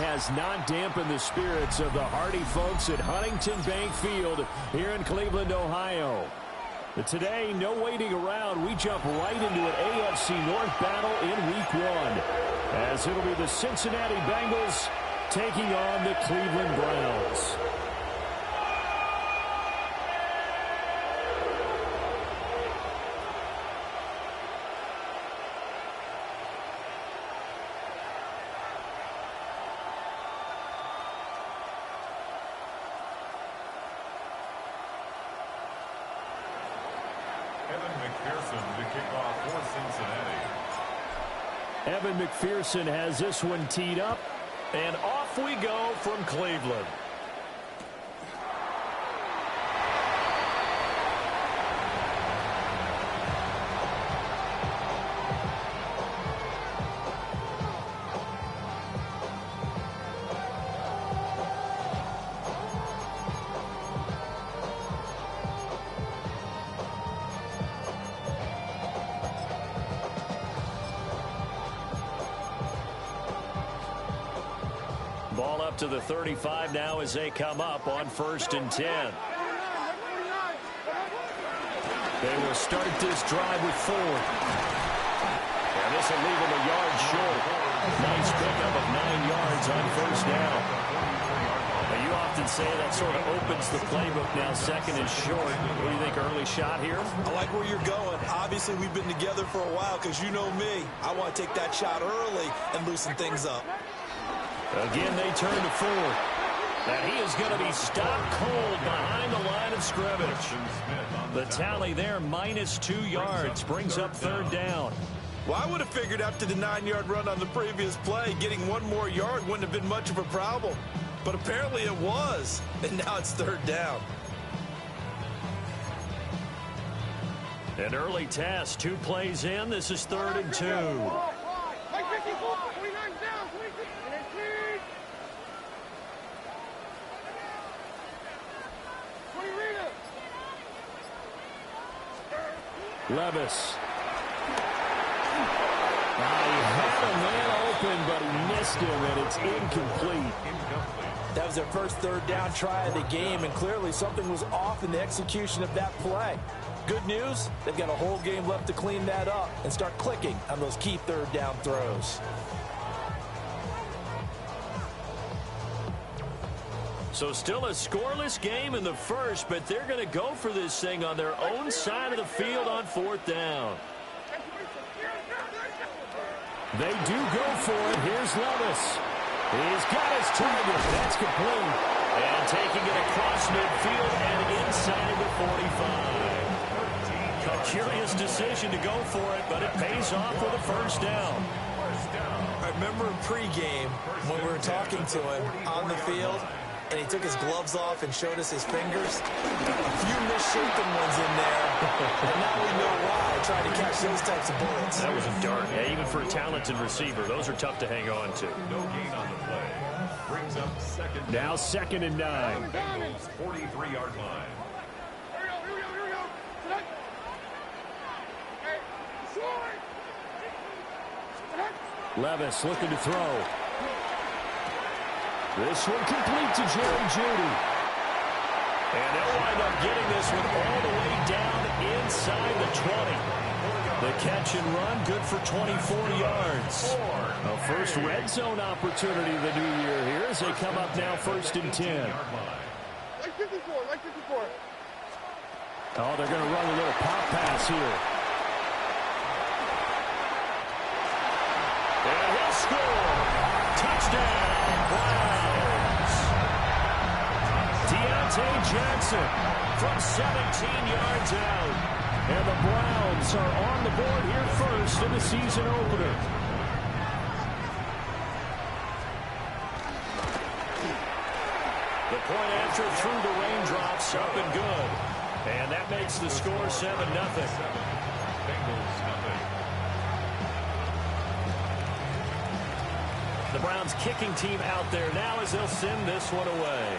has not dampened the spirits of the hardy folks at Huntington Bank Field here in Cleveland, Ohio. But today, no waiting around. We jump right into an AFC North battle in Week 1, as it'll be the Cincinnati Bengals taking on the Cleveland Browns. Evan McPherson has this one teed up, and off we go from Cleveland. Ball up to the 35 now as they come up on 1st and 10. They will start this drive with Ford. And this will leave them a yard short. Nice pickup of 9 yards on 1st down. Now, you often say that sort of opens the playbook now, 2nd and short. What do you think, early shot here? I like where you're going. Obviously, we've been together for a while because you know me. I want to take that shot early and loosen things up. Again, they turn to Ford. And he is going to be stopped cold behind the line of scrimmage. The tally there, -2 yards, brings up 3rd down. Well, I would have figured after the 9-yard run on the previous play, getting 1 more yard wouldn't have been much of a problem. But apparently it was. And now it's 3rd down. An early task, 2 plays in. This is 3rd and 2. Levis. He had a man open, but he missed him, and it's incomplete. That was their first 3rd down try of the game, and clearly something was off in the execution of that play. Good news, they've got a whole game left to clean that up and start clicking on those key 3rd down throws. So still a scoreless game in the first, but they're going to go for this thing on their own side of the field on 4th down. They do go for it. Here's Levis. He's got his target. That's complete. And taking it across midfield and inside the 45. A curious decision to go for it, but it pays off with a 1st down. I remember in pregame when we were talking to him on the field, and he took his gloves off and showed us his fingers. A few misshapen ones in there, and now we know why. Trying to catch those types of bullets. That was a dart. Yeah, even for a talented receiver, those are tough to hang on to. No gain on the play. Brings up 2nd. Now 2nd and 9. 43-yard line. Levis looking to throw. This one complete to Jerry Jeudy. And they'll wind up getting this one all the way down inside the 20. The catch and run, good for 24 yards. A first red zone opportunity of the new year here as they come up now 1st and 10. Like 54, like 54. Oh, they're going to run a little pop pass here. And he'll score. Touchdown, Browns. Deontay Johnson from 17 yards out. And the Browns are on the board here first in the season opener. The point after through the raindrops, up and good. And that makes the score 7-0. The Browns kicking team out there now as they'll send this one away.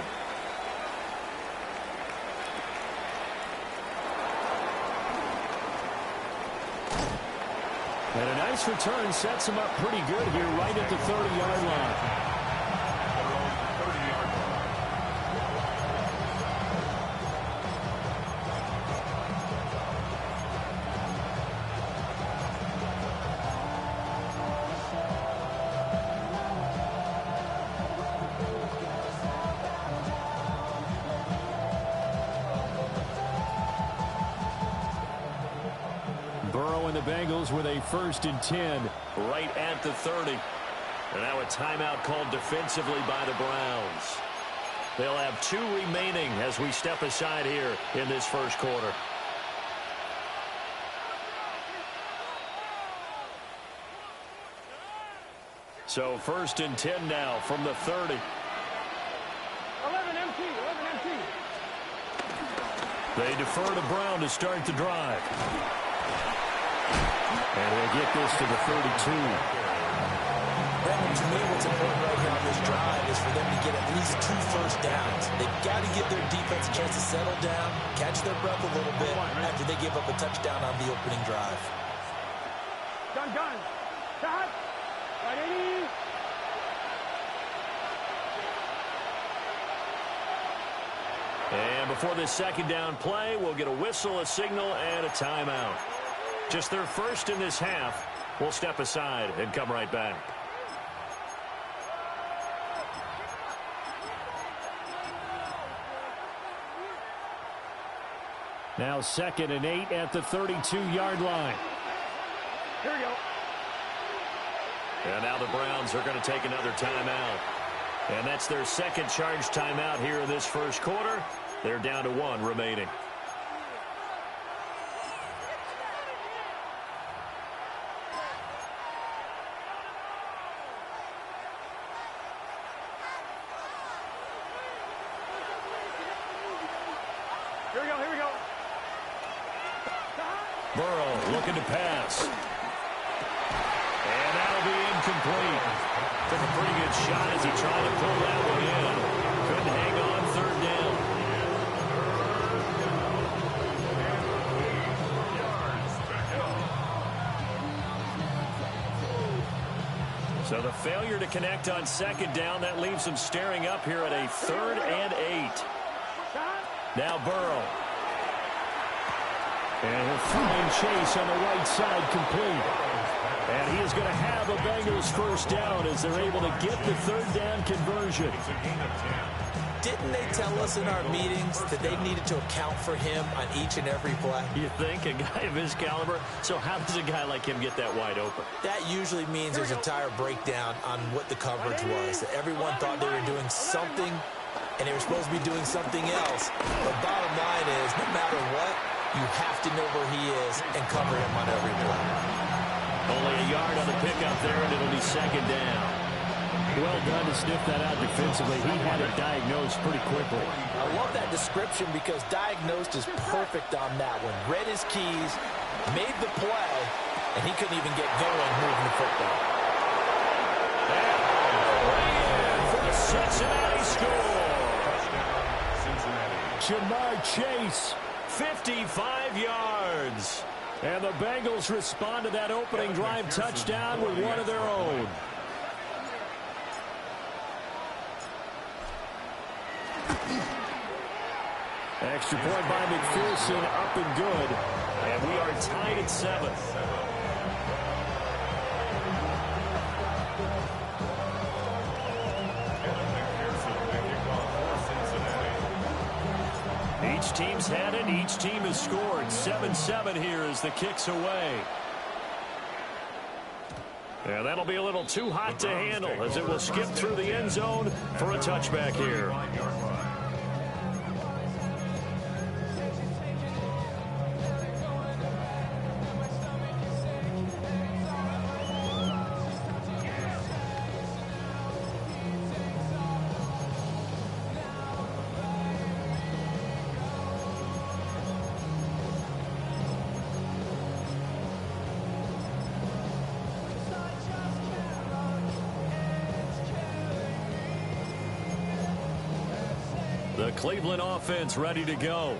And a nice return sets him up pretty good here right at the 30-yard line. Bengals with a 1st and 10. Right at the 30. And now a timeout called defensively by the Browns. They'll have 2 remaining as we step aside here in this first quarter. So 1st and 10 now from the 30. 11 empty, 11 empty. They defer to Brown to start the drive. And they'll get this to the 32. Brandon, to me, what's important right here on this drive is for them to get at least 2 first downs. They've got to give their defense a chance to settle down, catch their breath a little bit after they give up a touchdown on the opening drive. Gun. Shot. Right 80. And before this 2nd down play, we'll get a whistle, a signal, and a timeout. Just their first in this half. We'll step aside and come right back. Now 2nd and 8 at the 32-yard line. Here we go. And now the Browns are going to take another timeout. And that's their 2nd charge timeout here in this first quarter. They're down to 1 remaining. Here we go. Burrow looking to pass. And that'll be incomplete. Took a pretty good shot as he tried to pull that one in. Couldn't hang on 3rd down. So the failure to connect on 2nd down, that leaves them staring up here at a 3rd and 8. Now Burrow. And he'll find Chase on the right side complete. And he is going to have a Bengals first down as they're able to get the 3rd down conversion. Didn't they tell us in our meetings that they needed to account for him on each and every play? You think? A guy of his caliber? So how does a guy like him get that wide open? That usually means there's a tire breakdown on what the coverage was. That everyone thought they were doing something, and they were supposed to be doing something else. But bottom line is, no matter what, you have to know where he is and cover him on every play. Only a yard on the pickup there, and it'll be 2nd down. Well done to sniff that out defensively. He had it diagnosed pretty quickly. I love that description because diagnosed is perfect on that one. Read his keys, made the play, and he couldn't even get going moving the football. And for the Cincinnati score. Jamar Chase. 55 yards. And the Bengals respond to that opening drive touchdown with one of their own. Extra point by McPherson, up and good. And we are tied at 7. Each team's had it. Each team has scored. 7-7 here as the kick's away. And that'll be a little too hot to handle as it will skip through the end zone for a touchback here. The Cleveland offense ready to go.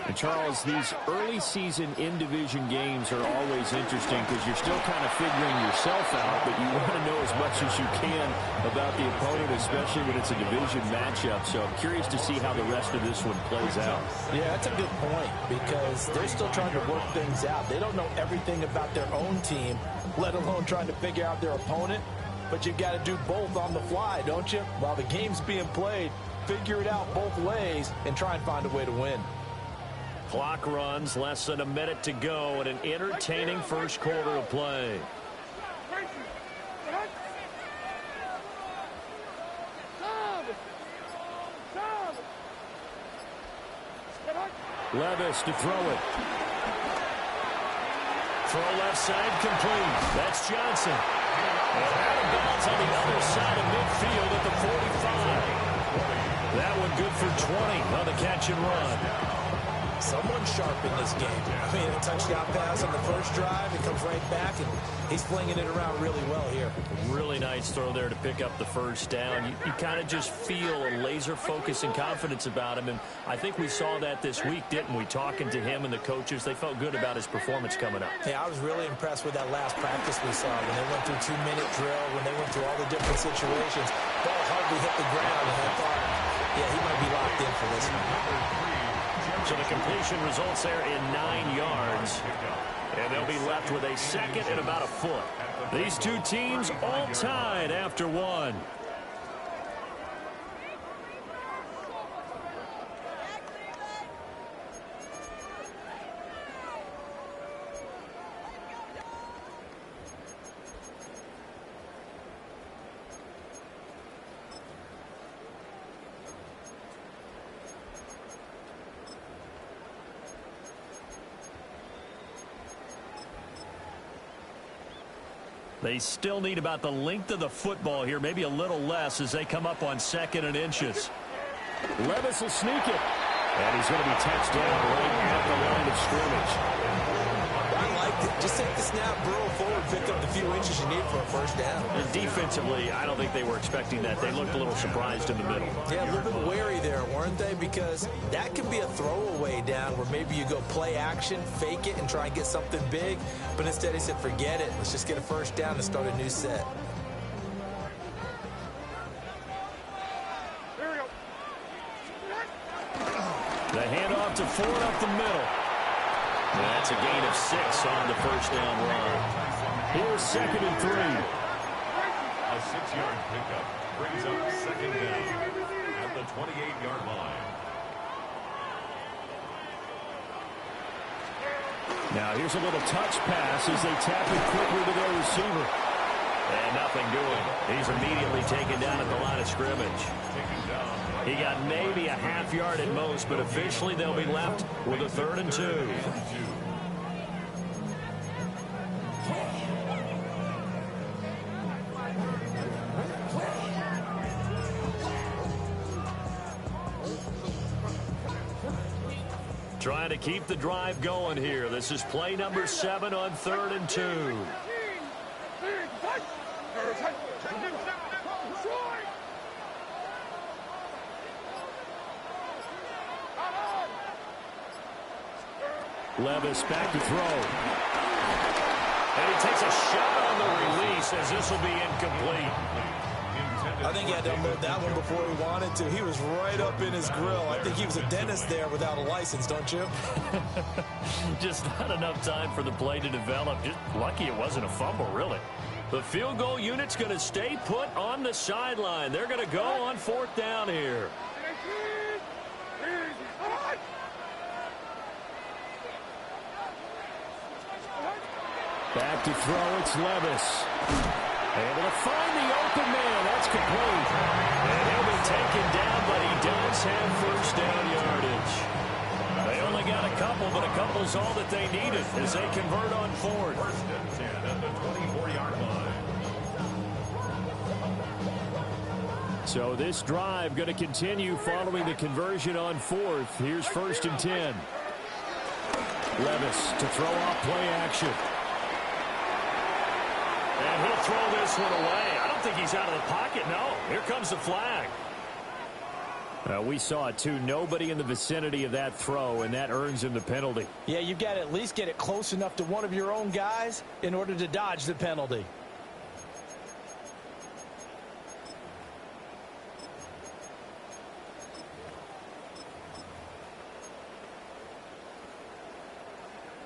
And Charles, these early season in-division games are always interesting because you're still kind of figuring yourself out, but you want to know as much as you can about the opponent, especially when it's a division matchup. So I'm curious to see how the rest of this one plays out. Yeah, that's a good point because they're still trying to work things out. They don't know everything about their own team, let alone trying to figure out their opponent. But you've got to do both on the fly, don't you? While the game's being played, figure it out both ways and try and find a way to win. clock runs, less than a minute to go, and an entertaining first quarter of play. Levis to throw it. Throw left side complete. That's Johnson. And out of bounds on the other side of midfield at the 45. That one good for 20 on the catch and run. Someone sharp in this game. I mean, a touchdown pass on the first drive. It comes right back, and he's flinging it around really well here. Really nice throw there to pick up the first down. You kind of just feel a laser focus and confidence about him, and I think we saw that this week, didn't we? Talking to him and the coaches, they felt good about his performance coming up. Yeah, I was really impressed with that last practice we saw when they went through 2-minute drill, when they went through all the different situations. Ball hardly hit the ground, and I thought, yeah, he might be locked in for this one. So the completion results there in 9 yards. And they'll be left with a second and about a foot. These two teams all tied after one. They still need about the length of the football here, maybe a little less as they come up on 2nd and inches. Levis will sneak it. And he's going to be touched down right at the line of scrimmage. I liked it. Just take the snap, burrow forward, pick up the few inches you need for a first down. And defensively, I don't think they were expecting that. They looked a little surprised in the middle. Yeah, a little bit wary there, weren't they? Because that can be a throwaway down where maybe you go play action, fake it, and try and get something big. But instead he said, forget it. Let's just get a first down and start a new set. The handoff to Ford up the middle. That's a gain of 6 on the first down run. Here's 2nd and 3. A 6-yard pickup brings up 2nd down at the 28-yard line. Now here's a little touch pass as they tap it quickly to their receiver. And nothing doing. He's immediately taken down at the line of scrimmage. He got maybe a half yard at most, but officially they'll be left with a 3rd and 2. Trying to keep the drive going here. This is play number 7 on 3rd and 2. Levis back to throw. And he takes a shot on the release as this will be incomplete. I think he had to unload that one before he wanted to. He was right up in his grill. I think he was a dentist there without a license, don't you? Just not enough time for the play to develop. Just lucky it wasn't a fumble, really. The field goal unit's going to stay put on the sideline. They're going to go on 4th down here. Back to throw, it's Levis. Able to find the open man. That's complete. And he'll be taken down, but he does have first down yardage. They only got a couple, but a couple's all that they needed as they convert on 4th. 1st and 10 at the 24-yard line. So this drive going to continue following the conversion on 4th. Here's 1st and 10. Levis to throw off play action. And he'll throw this one away. I don't think he's out of the pocket, no. Here comes the flag. We saw it, too. Nobody in the vicinity of that throw, and that earns him the penalty. Yeah, you've got to at least get it close enough to one of your own guys in order to dodge the penalty.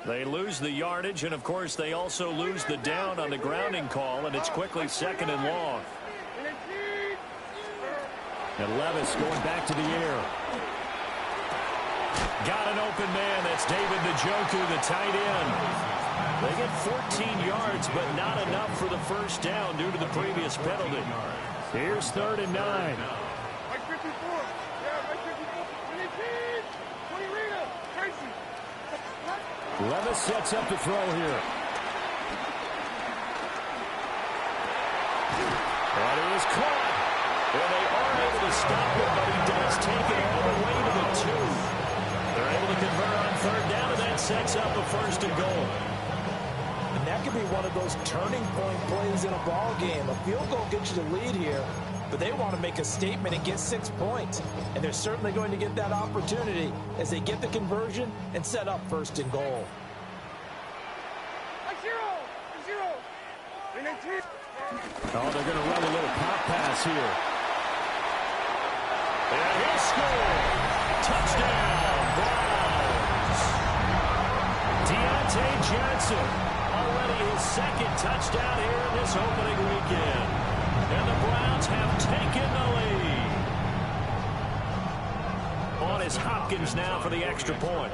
They lose the yardage, and, of course, they also lose the down on the grounding call, and it's quickly 2nd and long. And Levis going back to the air. Got an open man. That's David Njoku, the tight end. They get 14 yards, but not enough for the first down due to the previous penalty. Here's 3rd and 9. Mike 54. Yeah, Mike 54. 20 Rita. Tracy. Levis sets up to throw here. And he is caught. And they are able to stop him, but he does take it all the way to the 2. They're able to convert on 3rd down, and that sets up a 1st and goal. And that could be one of those turning point plays in a ball game. A field goal gets you the lead here, but they want to make a statement and get 6 points. And they're certainly going to get that opportunity as they get the conversion and set up 1st and goal. Like 0. 19. Oh, they're going to run a little pop pass here. And he'll score. Touchdown, Browns. Deontay Johnson, already his 2nd touchdown here in this opening weekend. And the Browns have taken the lead. On is Hopkins now for the extra point.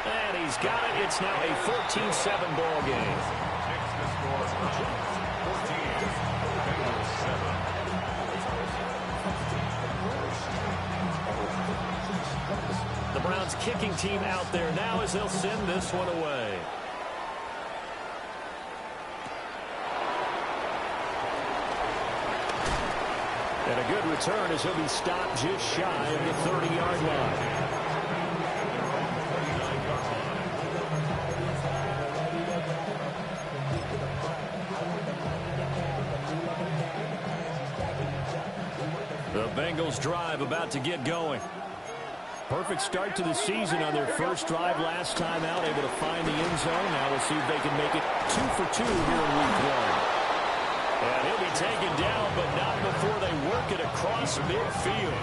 And he's got it. It's now a 14-7 ball game. The Browns kicking team out there now as they'll send this one away. And a good return as he'll be stopped just shy of the 30-yard line. The Bengals drive about to get going. Perfect start to the season on their first drive last time out, able to find the end zone. Now we'll see if they can make it 2 for 2 here in week 1. And he'll be taken down, but not before they work it across midfield.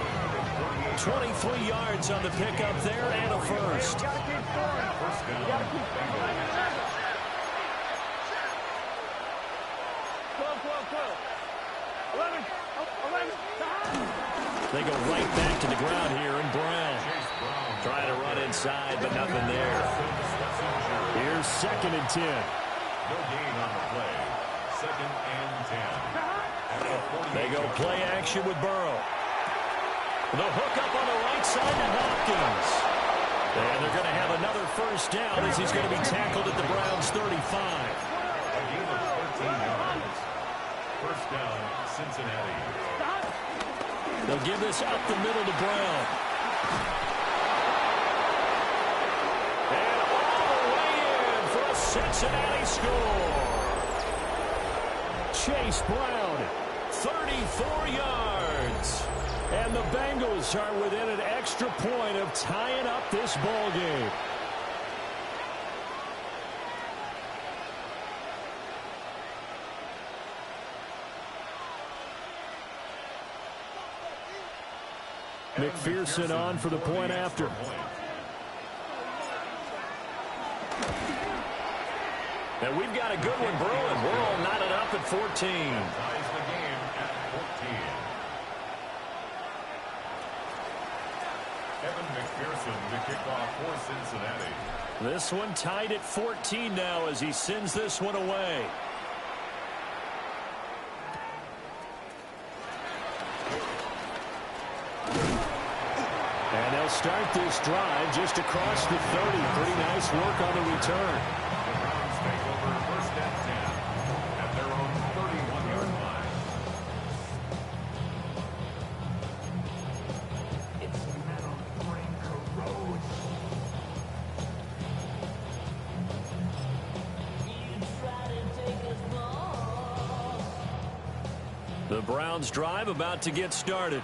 23 yards on the pickup there and a first. They go right back to the ground here, and Brown trying to run inside, but nothing there. Here's 2nd and 10. No gain on the play. 2nd and 10. They go play action with Burrow. The hook up on the right side to Hopkins. And they're going to have another first down as he's going to be tackled at the Browns' 35. A gain of 13 yards. First down, Cincinnati. They'll give this up the middle to Brown. And all the way in for a Cincinnati score. Chase Brown, 34 yards. And the Bengals are within an extra point of tying up this ball game. McPherson on for the point after. And we've got a good one brewing. We're all knotted up at 14. Ties the game at 14. Kevin McPherson, the kickoff for Cincinnati. This one tied at 14 now as he sends this one away. And they'll start this drive just across the 30. Pretty nice work on the return. The Browns take over 1st and 10 at their own 31-yard line. The Browns drive about to get started.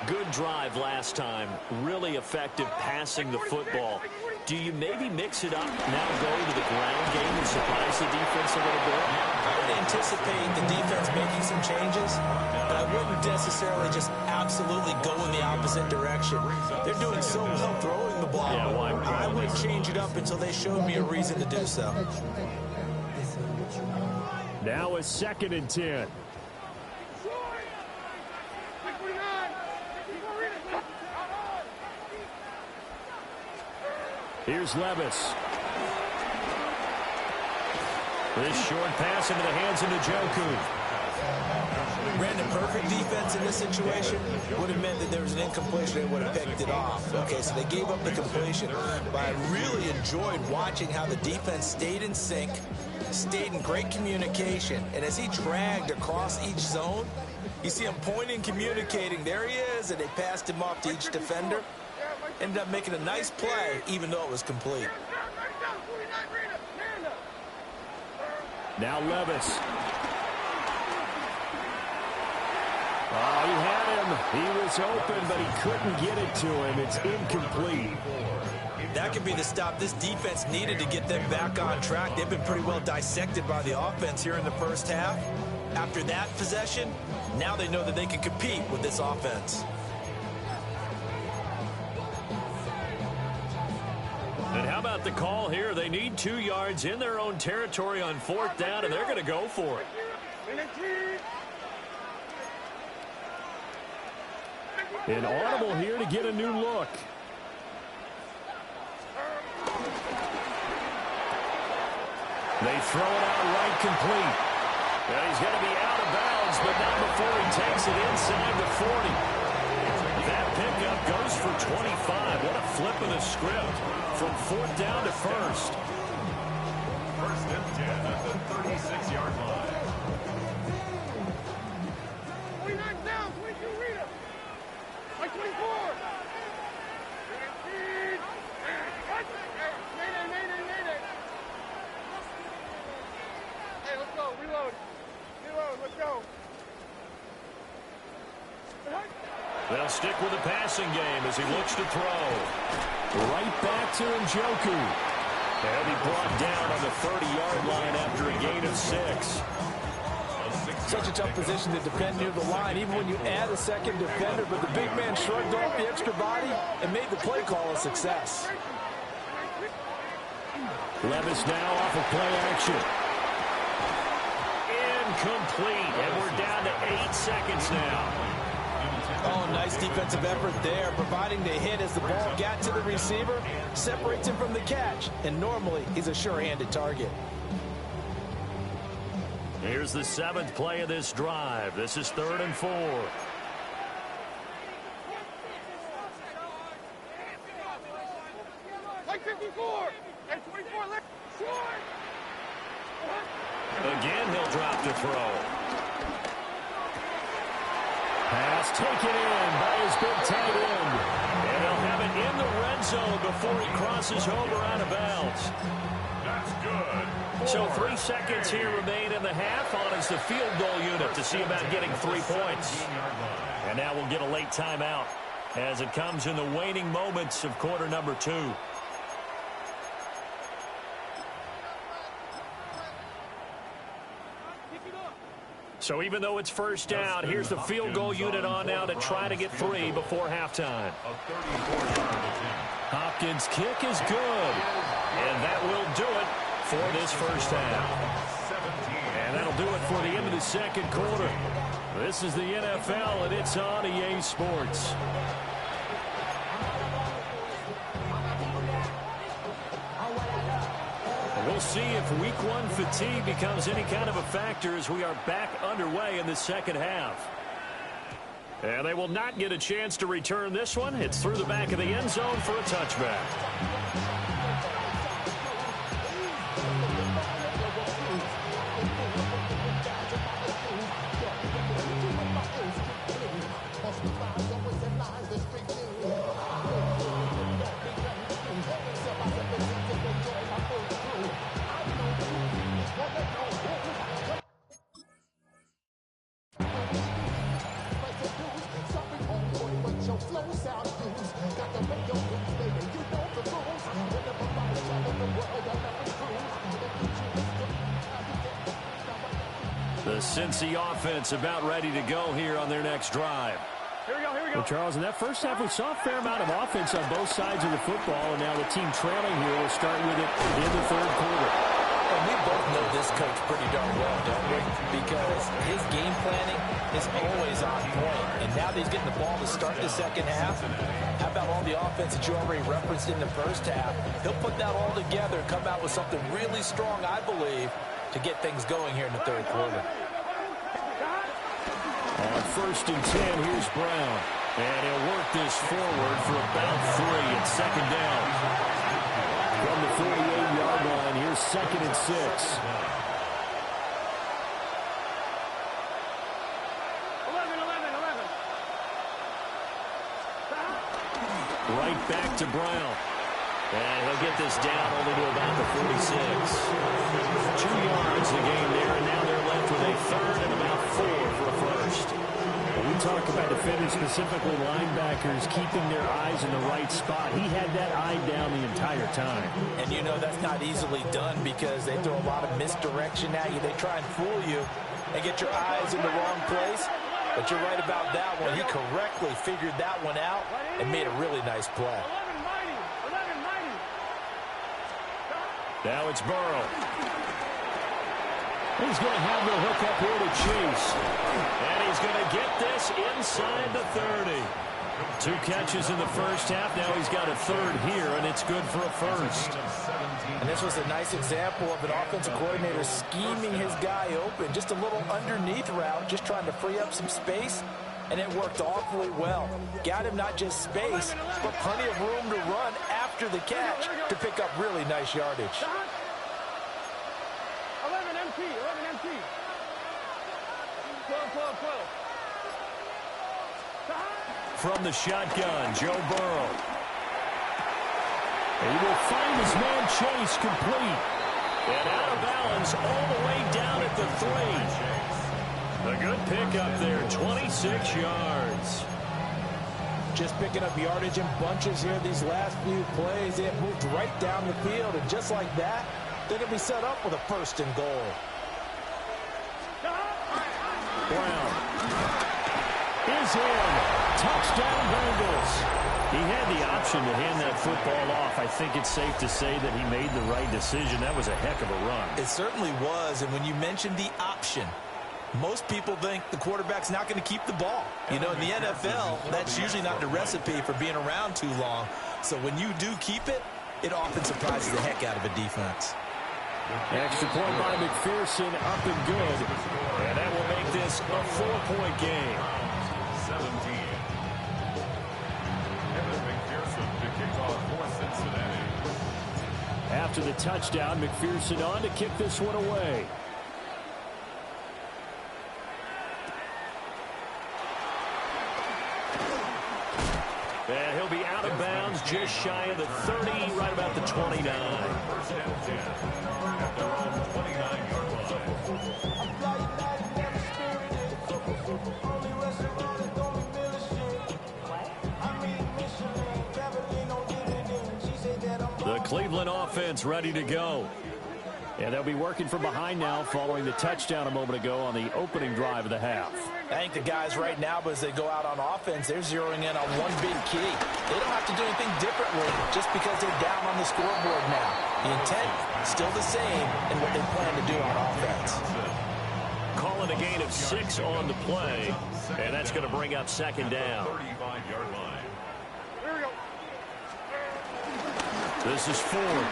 Good drive last time. Really effective passing the football. Do you maybe mix it up, now go to the ground game and surprise the defense a little bit? I would anticipate the defense making some changes, but I wouldn't necessarily just absolutely go in the opposite direction. They're doing so well throwing the ball. Yeah, well, I wouldn't change it up until they showed me a reason to do so. Now it's 2nd and 10. Here's Levis. This short pass into the hands of Njoku. Brandon, perfect defense in this situation would have meant that there was an incompletion. They would have picked it off. Okay, so they gave up the completion. But I really enjoyed watching how the defense stayed in sync, stayed in great communication. And as he dragged across each zone, you see him pointing, communicating. There he is, and they passed him off to each defender. Ended up making a nice play, even though it was complete. Now Levis. Oh, he had him. He was open, but he couldn't get it to him. It's incomplete. That could be the stop this defense needed to get them back on track. They've been pretty well dissected by the offense here in the first half. After that possession, now they know that they can compete with this offense. And how about the call here? They need 2 yards in their own territory on 4th down, and they're going to go for it. An audible here to get a new look. They throw it out right complete. And he's going to be out of bounds, but not before he takes it inside the 40. That pickup goes for 25. What a flip of the script from 4th down to 1st. 1st and 10 at the 36-yard line. 29 down, 22 Rita. Like 24. 19. Mayday. Hey, let's go. Reload. Let's go. They'll stick with the passing game as he looks to throw. Right back to Njoku. He'll be brought down on the 30-yard line after a gain of 6. Such a tough position to defend near the line, even when you add a second defender. But the big man shrugged off the extra body and made the play call a success. Levis now off of play action. Incomplete, and we're down to 8 seconds now. Oh, nice defensive effort there, providing the hit as the ball got to the receiver, separates him from the catch, and normally he's a sure-handed target. Here's the 7th play of this drive. This is 3rd and 4. Like 54. And 24 left. Short. Again, he'll drop to throw. Pass taken in by his big tight end. And he'll have it in the red zone before he crosses over out of bounds. That's good. So 3 seconds here remain in the half on as the field goal unit to see about getting 3 points. And now we'll get a late timeout as it comes in the waning moments of quarter number 2. So even though it's 1st down, here's the field goal unit on now to try to get 3 before halftime. Hopkins' kick is good. And that will do it for this 1st half. And that'll do it for the end of the 2nd quarter. This is the NFL, and it's on EA Sports. We'll see if Week 1 fatigue becomes any kind of a factor as we are back underway in the 2nd half. And they will not get a chance to return this one. It's through the back of the end zone for a touchback. The Cincy offense about ready to go here on their next drive. Here we go. Well, Charles, in that first half, we saw a fair amount of offense on both sides of the football, and now the team trailing here will start with it in the 3rd quarter. And we both know this coach pretty darn well, don't we? Because his game planning is always on point. And now that he's getting the ball to start the second half, how about all the offense that you already referenced in the first half? He'll put that all together and come out with something really strong, I believe, to get things going here in the third quarter. On 1st and 10, here's Brown. And he'll work this forward for about 3 and second down. From the 48-yard line, here's 2nd and 6. 11. Right back to Brown. And he'll get this down only to about the 46. 2 yards the game there, and now they're left with a 3rd and about 4 for a first. We talk about defenders, specifically linebackers, keeping their eyes in the right spot. He had that eye down the entire time. And you know that's not easily done because they throw a lot of misdirection at you. They try and fool you and get your eyes in the wrong place. But you're right about that one. He correctly figured that one out and made a really nice play. Now it's Burrow. He's going to have the hook up here to Chase. And he's going to get this inside the 30. 2 catches in the first half. Now he's got a 3rd here, and it's good for a first. And this was a nice example of an offensive coordinator scheming his guy open. Just a little underneath route, just trying to free up some space. And it worked awfully well. Got him not just space, but plenty of room to run after the catch to pick up really nice yardage. 11 MT. 12. From the shotgun, Joe Burrow. He will find his man Chase complete. And out of bounds all the way down at the 3. A good pickup there, 26 yards. Just picking up yardage in bunches here these last few plays. They have moved right down the field, and just like that, they're going to be set up with a 1st and goal. Brown is in. Touchdown, Bengals. He had the option to hand that football off. I think it's safe to say that he made the right decision. That was a heck of a run. It certainly was, and when you mentioned the option, most people think the quarterback's not going to keep the ball. You know, in the NFL, that's usually not the recipe for being around too long. So when you do keep it, it often surprises the heck out of a defense. Extra point by McPherson, up and good. And that will make this a 4-point game. 17. Evan McPherson to kick off for Cincinnati. After the touchdown, McPherson on to kick this one away. And he'll be out of bounds just shy of the 30, right about the 29. First down 10 at their own 29-yard line. The Cleveland offense ready to go. And they'll be working from behind now following the touchdown a moment ago on the opening drive of the half. I think the guys right now, as they go out on offense, they're zeroing in on one big key. They don't have to do anything differently just because they're down on the scoreboard now. The intent, still the same in what they plan to do on offense. Calling a gain of 6 on the play, and that's going to bring up second down. 35-yard line. Here we go. This is Ford.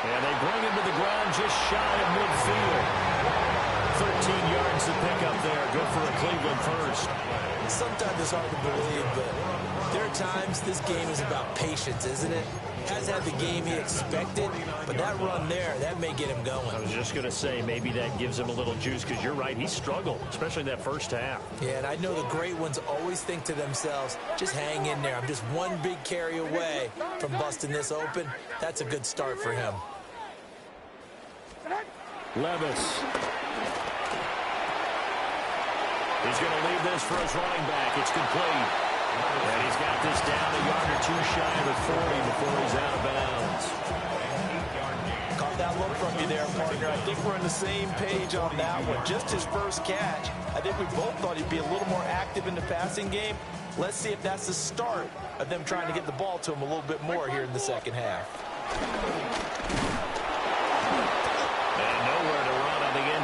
And they bring him to the ground just shy of midfield. 13 yards to pick up there. Good for a Cleveland first. Sometimes it's hard to believe, but there are times this game is about patience, isn't it? Has had the game he expected, but that run there, that may get him going. I was just going to say maybe that gives him a little juice because you're right. He struggled, especially in that first half. Yeah, and I know the great ones always think to themselves, just hang in there. I'm just one big carry away from busting this open. That's a good start for him. Levis. He's going to leave this for his running back. It's complete. And he's got this down a yard or 2 shy of the 40 before he's out of bounds. Caught that look from you there, partner. I think we're on the same page on that one. Just his first catch. I think we both thought he'd be a little more active in the passing game. Let's see if that's the start of them trying to get the ball to him a little bit more here in the second half.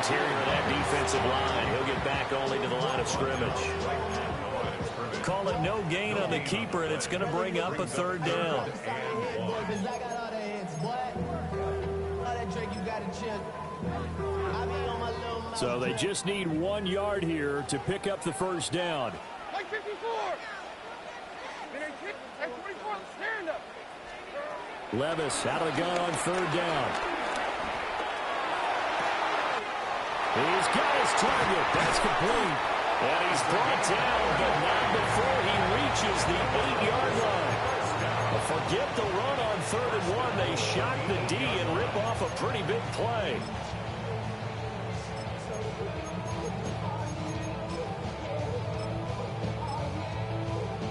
interior of that defensive line. He'll get back only to the line of scrimmage. Call it no gain on the keeper, and it's going to bring up a third down. So they just need 1 yard here to pick up the first down. Like 54. And 24, stand up. Levis out of the gun on third down. He's got his target. That's complete. And he's brought down, but not before he reaches the 8-yard line. But forget the run on 3rd and 1. They shock the D and rip off a pretty big play.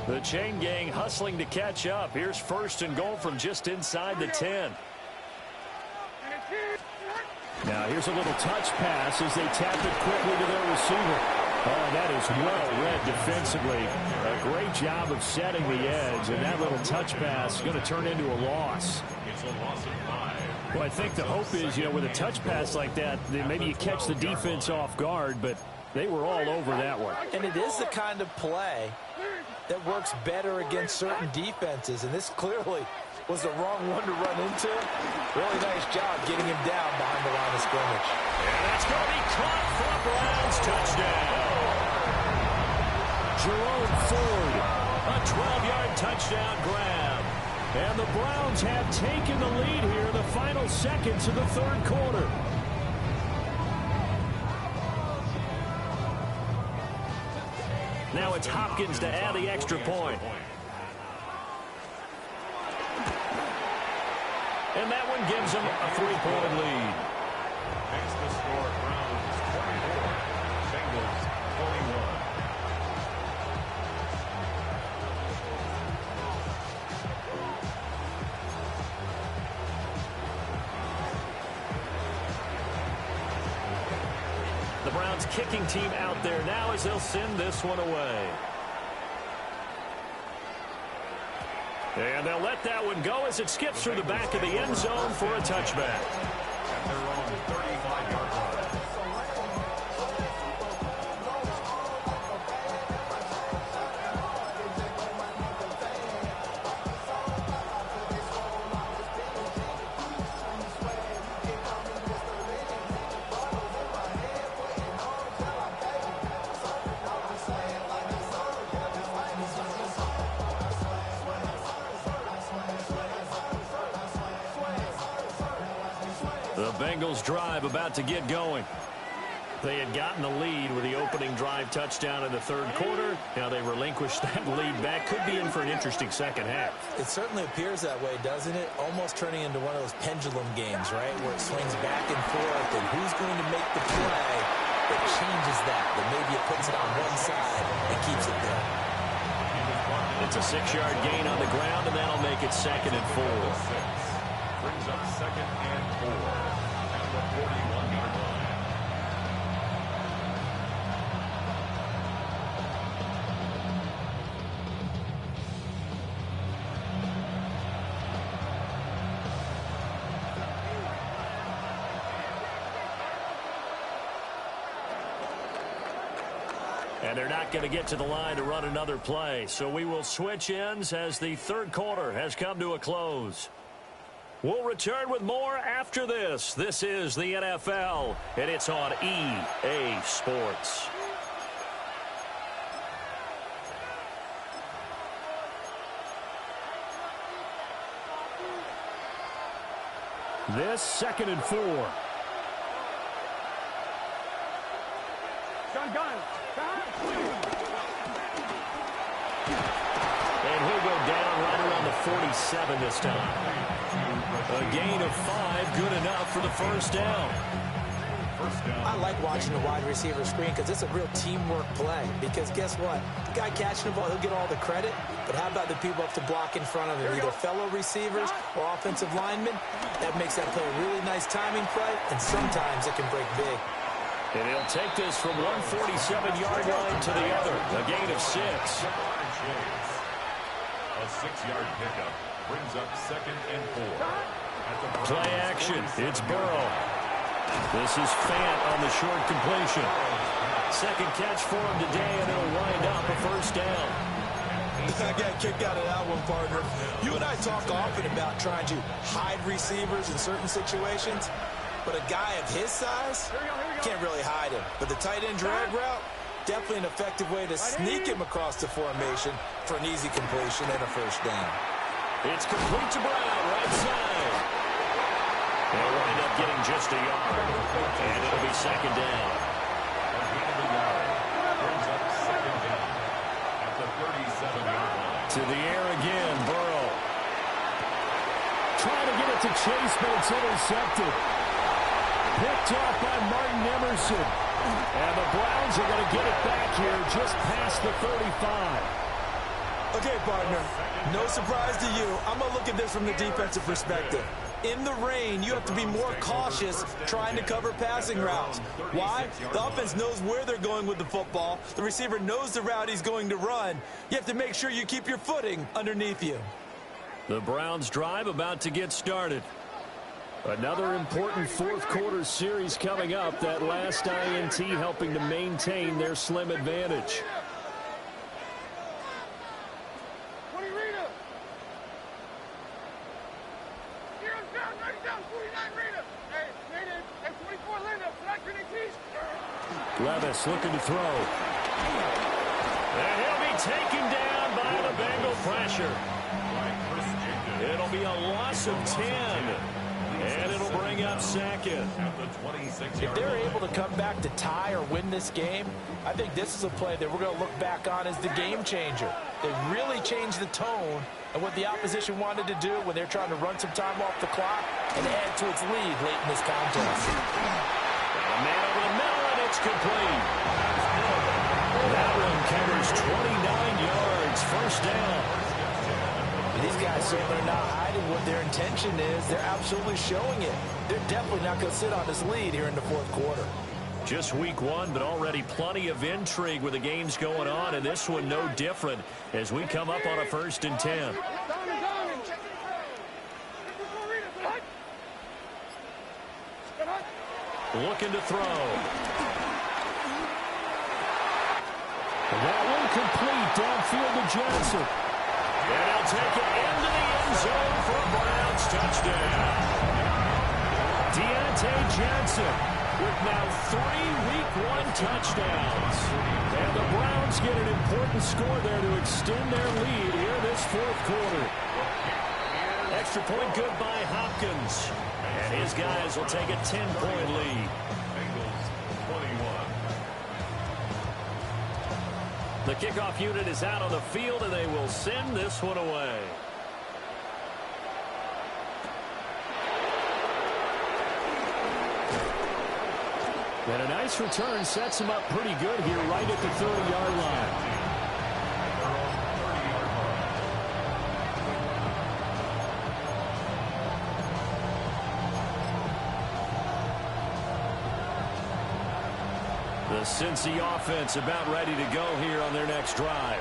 The chain gang hustling to catch up. Here's 1st and goal from just inside the 10. Now here's a little touch pass as they tap it quickly to their receiver. Oh, that is well read defensively. A great job of setting the edge, and that little touch pass is going to turn into a loss. It's a loss of 5. Well, I think the hope is, with a touch pass like that, maybe you catch the defense off guard, but they were all over that one. And it is the kind of play that works better against certain defenses, and this clearly was the wrong one to run into. Really nice job getting him down behind the line of scrimmage. And that's going to be caught for a Browns touchdown. Jerome Ford, a 12-yard touchdown grab. And the Browns have taken the lead here in the final seconds of the 3rd quarter. Now it's Hopkins to add the extra point. And that one gives them a 3-point lead. Makes the score Browns 24, Bengals 21. The Browns kicking team out there now as they'll send this one away. And they'll let that one go as it skips through the back of the end zone for a touchback. At their own 35-yard line. The Bengals drive about to get going. They had gotten the lead with the opening drive touchdown in the 3rd quarter. Now they relinquished that lead back. Could be in for an interesting second half. It certainly appears that way, doesn't it? Almost turning into one of those pendulum games, right? Where it swings back and forth, and who's going to make the play that changes that maybe it puts it on one side and keeps it there. It's a 6-yard gain on the ground, and that'll make it 2nd and 4. Brings up 2nd and 4 at the 41-yard line. And they're not going to get to the line to run another play. So we will switch ends as the 3rd quarter has come to a close. We'll return with more after this. This is the NFL, and it's on EA Sports. This 2nd and 4. Gun. And he'll go down right around the 47 this time. A gain of 5, good enough for the first down. I like watching the wide receiver screen because it's a real teamwork play. Because guess what? The guy catching the ball, he'll get all the credit. But how about the people up to block in front of him, either fellow receivers or offensive linemen? That makes that play a really nice timing play, and sometimes it can break big. And he'll take this from one 47-yard line to the other. A gain of 6. A 6-yard pickup brings up 2nd and 4. Play action. It's Burrow. This is Fant on the short completion. Second catch for him today, and it'll wind up a first down. I got a kick out of that one, partner. You and I talk often about trying to hide receivers in certain situations, but a guy of his size can't really hide him. But the tight end drag route, definitely an effective way to sneak him across the formation for an easy completion and a first down. It's complete to Brown, right side. They'll wind up getting just a yard, and it'll be second down. Brings up second down at the 37-yard line. To the air again, Burrow. Trying to get it to Chase, but it's intercepted. Picked off by Martin Emerson. And the Browns are going to get it back here just past the 35. Okay, partner, no surprise to you. I'm going to look at this from the defensive perspective. In the rain, you have to be more cautious trying to cover passing routes. Why? The offense knows where they're going with the football. The receiver knows the route he's going to run. You have to make sure you keep your footing underneath you. The Browns drive about to get started. Another important fourth quarter series coming up. That last INT helping to maintain their slim advantage. Levis looking to throw. And he'll be taken down by the Bengal pressure. It'll be a loss of 10. And it'll bring up second. If they're able to come back to tie or win this game, I think this is a play that we're going to look back on as the game changer. They really changed the tone of what the opposition wanted to do when they're trying to run some time off the clock and add to its lead late in this contest. A man over the middle, and it's complete. That one covers 29 yards. First down. These guys certainly are not hiding what their intention is. They're absolutely showing it. They're definitely not going to sit on this lead here in the fourth quarter. Just week one, but already plenty of intrigue with the games going on, and this one no different as we come up on a 1st and 10. Looking to throw. That one complete downfield to Johnson. And he'll take it into the end zone for a Browns touchdown. Deontay Johnson with now 3 Week 1 touchdowns. And the Browns get an important score there to extend their lead here this fourth quarter. Extra point good by Hopkins. And his guys will take a 10-point lead. The kickoff unit is out on the field, and they will send this one away. And a nice return sets him up pretty good here right at the 30-yard line. The Cincy offense about ready to go here on their next drive.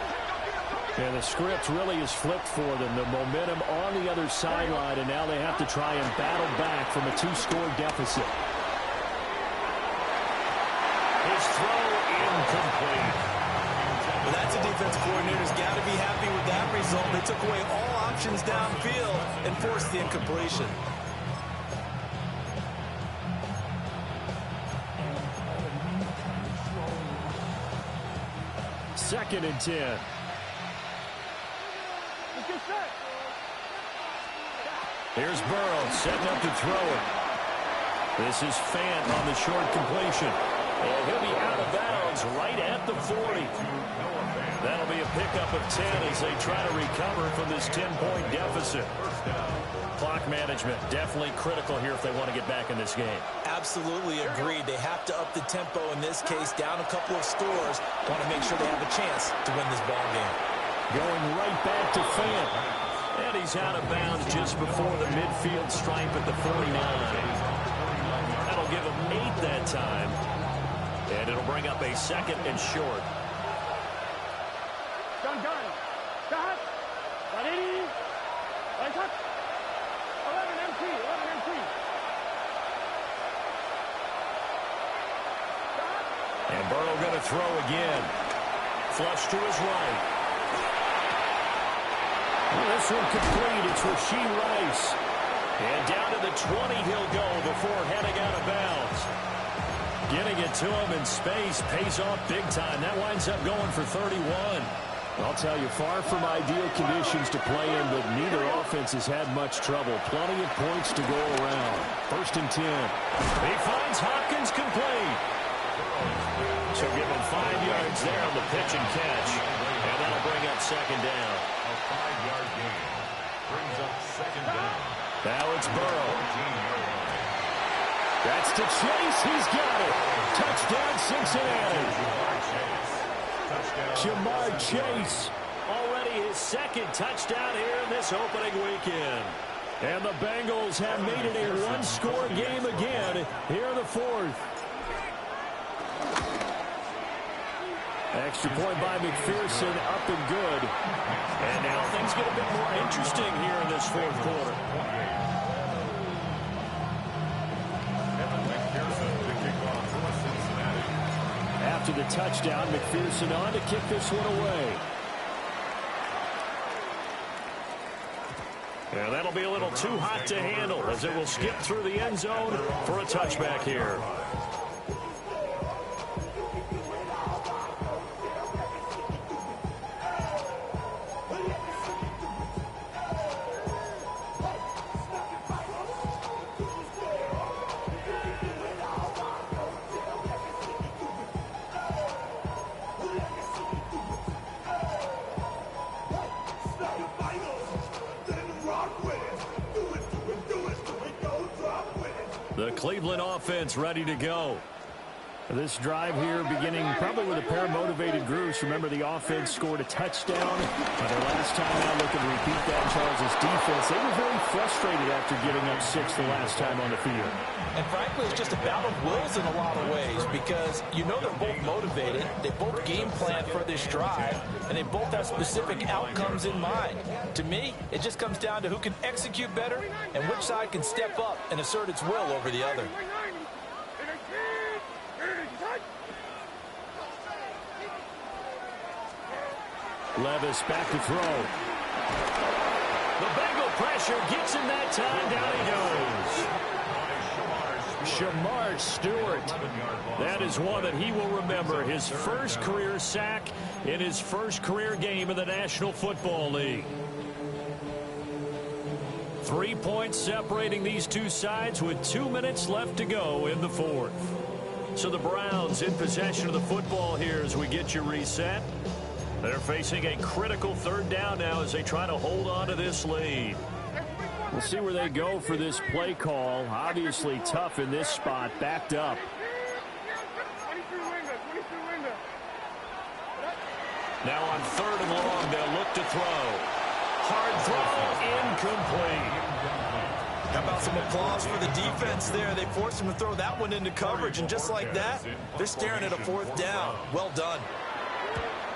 And the script really is flipped for them. The momentum on the other sideline, and now they have to try and battle back from a 2-score deficit. His throw incomplete. Well, that's a defense coordinator's got to be happy with that result. They took away all options downfield and forced the incompletion. Second and 10. Here's Burrow setting up to throw it. This is Fant on the short completion. And he'll be out of bounds right at the 40. That'll be a pickup of 10 as they try to recover from this 10-point deficit. Clock management definitely critical here if they want to get back in this game. Absolutely agreed. They have to up the tempo in this case, down a couple of scores. Want to make sure they have a chance to win this ball game. Going right back to Fant. And he's out of bounds just before the midfield stripe at the 49. That'll give him 8 that time. And it'll bring up a second and short. Done. Stop. 180. One touch. 11 MT. And Burrow going to throw again. Flush to his right. Well, this one complete. It's Rashee Rice. And down to the 20 he'll go before heading out of bounds. Getting it to him in space pays off big time. That winds up going for 31. I'll tell you, far from ideal conditions to play in, but neither offense has had much trouble. Plenty of points to go around. 1st and 10. He finds Hopkins complete. So give him 5 yards there on the pitch and catch. And that'll bring up 2nd down. A 5-yard gain brings up 2nd down. Now it's Burrow. That's to Chase. He's got it. Touchdown, Cincinnati. Jamar Chase. Already his 2nd touchdown here in this opening weekend. And the Bengals have made it a one-score game again here in the 4th. Extra point by McPherson, up and good. And now things get a bit more interesting here in this 4th quarter. After the touchdown, McPherson on to kick this one away. And that'll be a little too hot to handle as it will skip through the end zone for a touchback here. The Cleveland offense ready to go. This drive here beginning probably with a pair of motivated groups. Remember, the offense scored a touchdown. Their last time out looking to repeat that in Charles' defense. They were very frustrated after giving up 6 the last time on the field. And frankly, it's just a battle of wills in a lot of ways because you know they're both motivated. They both game plan for this drive, and they both have specific outcomes in mind. To me, it just comes down to who can execute better and which side can step up and assert its will over the other. Levis back to throw. The Bengal pressure gets him that time. Down he goes. Shamar Stewart. That is one that he will remember. His first career sack in his first career game in the National Football League. 3 points separating these two sides with 2 minutes left to go in the 4th. So the Browns in possession of the football here as we get you reset. They're facing a critical 3rd down now as they try to hold on to this lead. We'll see where they go for this play call. Obviously tough in this spot, backed up. Now on 3rd and long, they'll look to throw. Hard throw, incomplete. How about some applause for the defense there? They forced him to throw that one into coverage, and just like that, they're staring at a 4th down. Well done.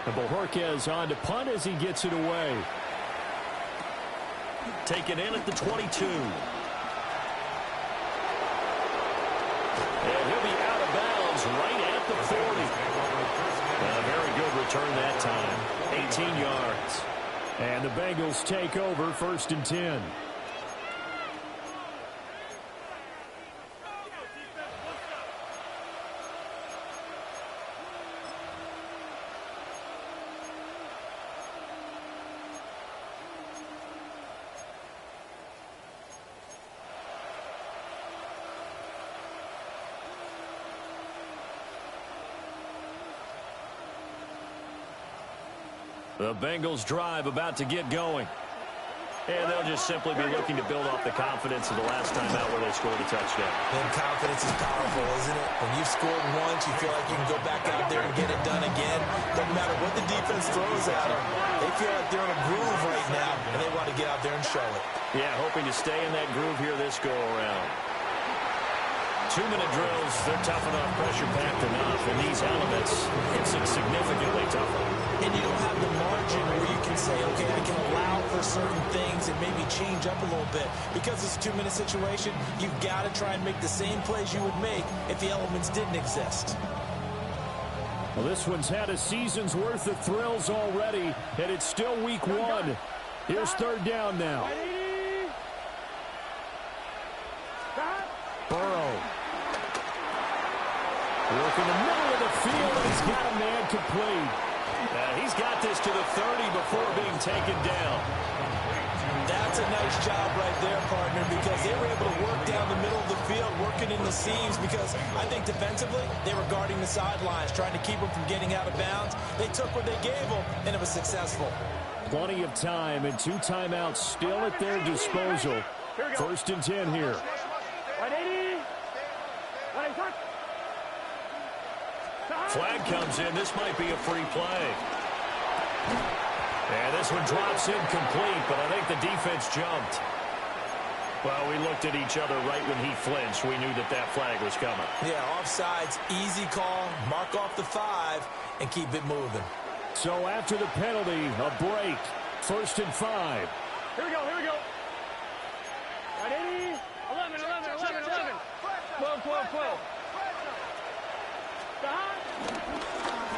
Bojorquez on to punt as he gets it away. Taken in at the 22. And he'll be out of bounds right at the 40. A very good return that time. 18 yards. And the Bengals take over 1st and 10. The Bengals drive about to get going. And they'll just simply be looking to build off the confidence of the last time out where they scored a touchdown. And confidence is powerful, isn't it? When you've scored once, you feel like you can go back out there and get it done again. Doesn't matter what the defense throws at them. They feel like they're in a groove right now, and they want to get out there and show it. Yeah, hoping to stay in that groove here this go-around. 2-minute drills, they're tough enough, pressure-packed enough. And these elements, it's significantly tougher. And you don't have the margin where you can say, okay, I can allow for certain things and maybe change up a little bit. Because it's a 2-minute situation, you've got to try and make the same plays you would make if the elements didn't exist. Well, this one's had a season's worth of thrills already, and it's still week one. Here's third down now. Burrow. Working the middle of the field, and he's got a man complete. He's got this to the 30 before being taken down. That's a nice job right there, partner, because they were able to work down the middle of the field, working in the seams, because I think defensively they were guarding the sidelines, trying to keep them from getting out of bounds. They took what they gave them, and it was successful. Plenty of time and 2 timeouts still at their disposal. First and 10 here. Flag comes in. This might be a free play. And this one drops incomplete, but I think the defense jumped. Well, we looked at each other right when he flinched. We knew that that flag was coming. Yeah, offsides, easy call, mark off the 5, and keep it moving. So after the penalty, a break. First and 5. Here we go, here we go. 11, 12, 12, 12.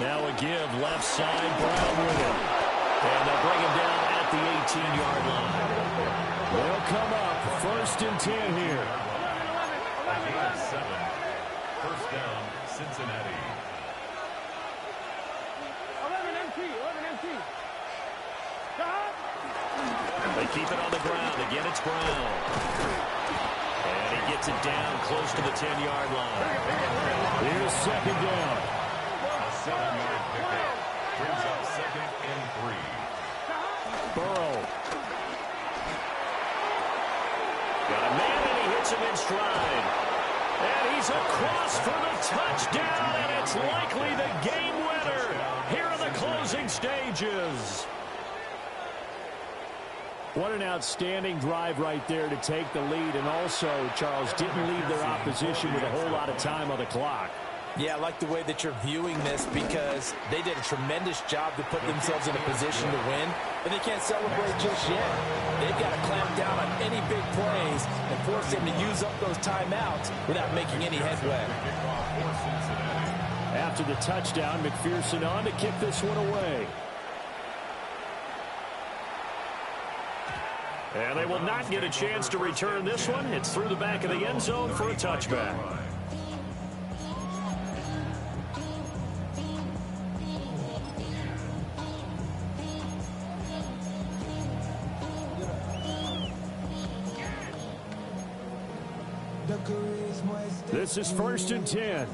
Now a give, left side, Brown with it. And they'll bring him down at the 18-yard line. They'll come up, first and 10 here. 7. First down, Cincinnati. 11 MT. They keep it on the ground. Again, it's Brown. And he gets it down close to the 10-yard line. Here's second down. A 7-yard pickup. Brings up second and 3. Burrow. Got a man, and he hits him in stride. And he's across for the touchdown, and it's likely the game winner here in the closing stages. What an outstanding drive right there to take the lead. And also, Charles, didn't leave their opposition with a whole lot of time on the clock. Yeah, I like the way that you're viewing this because they did a tremendous job to put themselves in a position to win, but they can't celebrate just yet. They've got to clamp down on any big plays and force them to use up those timeouts without making any headway. After the touchdown, McPherson on to kick this one away. And they will not get a chance to return this one. It's through the back of the end zone for a touchback. This is first and 10.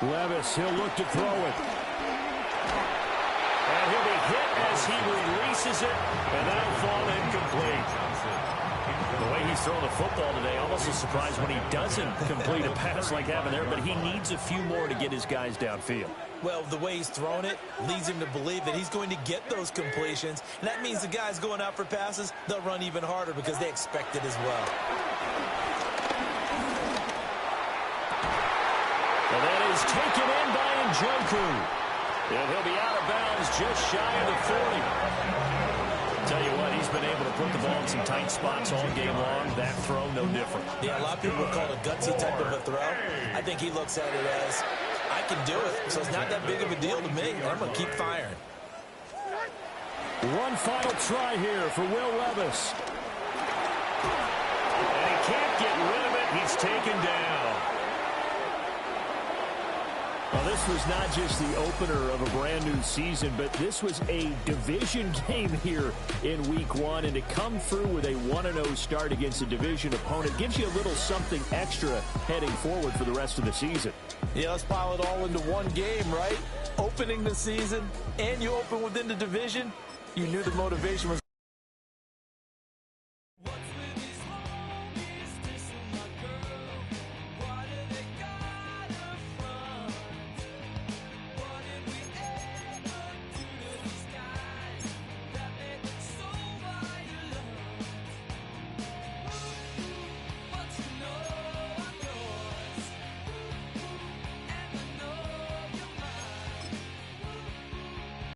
Levis, he'll look to throw it. And he'll be hit as he releases it, and that'll fall incomplete. The way he's throwing the football today, almost a surprise when he doesn't complete a pass like having there, but he needs a few more to get his guys downfield. Well, the way he's thrown it leads him to believe that he's going to get those completions, and that means the guys going out for passes, they'll run even harder because they expect it as well. And that is taken in by Njoku. And he'll be out of bounds just shy of the 40. Tell you what, he's been able to put the ball in some tight spots all game long. That throw, no different. Yeah, a lot of people would call it a gutsy type of a throw. I think he looks at it as, I can do it, so it's not that big of a deal to me. I'm going to keep firing. One final try here for Will Levis. And he can't get rid of it. He's taken down. Well, this was not just the opener of a brand new season, but this was a division game here in week one. And to come through with a 1-0 start against a division opponent gives you a little something extra heading forward for the rest of the season. Yeah, let's pile it all into one game, right? Opening the season, and you open within the division. You knew the motivation was